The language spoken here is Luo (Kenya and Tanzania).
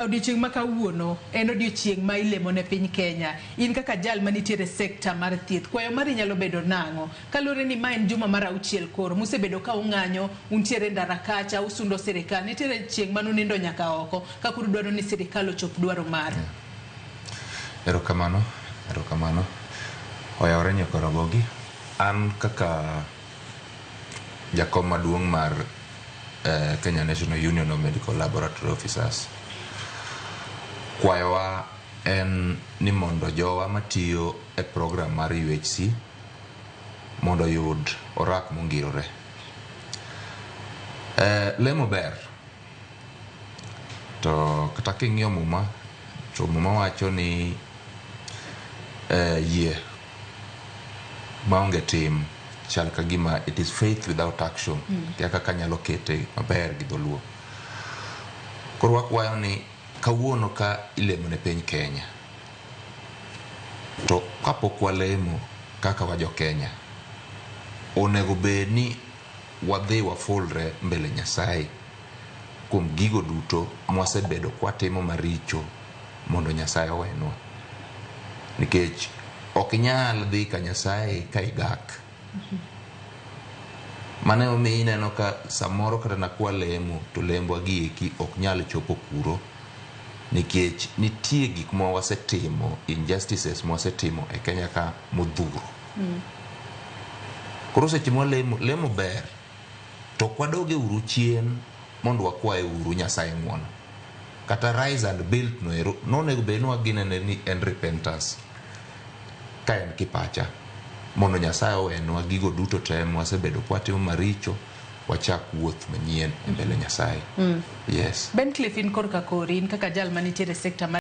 Odiochieng' ma kawuono en odiochieng' ma ilemo ne piny Kenya. In kaka jal manitiere sekta mar thieth, kwayo mari nyalo bedo nang'o? Kalure ni ma en juma mar 6 koro, musebedo ka ung'anyo, untiere ndara kacha, usundo sirikal, nitiere chieng' manunindo nyaka oko, kakuru dwaro ni sirikal ochop dwaro mare. Erokamano. Oyawre nyakorogogi. An kaka jakom maduong' mar Kenya National Union of Medical Laboratory Officers. Kwayowa en ni mondo jowa matiyo e program mar UHC mondo yud orak mongirore. Lemo ber. To kata king'iyo muma, to muma wacho ni yie maonge tim chal ka gima it is faith without action. Kaka kanyalo kete maber gi dholuo. Koro wakwayo ni kawuono ka ilemo ne piny Kenya, to kapok walemo kaka wajo Kenya, onego bed ni wadhi wafulre mbele Nyasaye kuom gigo duto mwasebedo kwatimo maricho mondo Nyasaye owenwa. Nikech ok inyal dhi ka Nyasaye ka igak. Mane omiyo ineno ka samoro kata na kwalemo to lembwa gieki ok nyal chopo kuro, nikech nitie gik ma wasetimo, injustices mwasetimo e Kenya ka modhuro. Koro seche lemo ber, to kwadoge uru chien mondo wakwaye uru Nyasaye ng'uono. Kata rise and build nonego bed ni waginene ni en repentance ka en kipacha, mondo Nyasaye owenwa gigo duto te mwasebedo kwatimo maricho, wachak wuoth manyien e mbele Nyasaye. Yes. Ben Cliff, in korka kori, in kaka jal manitiere sekta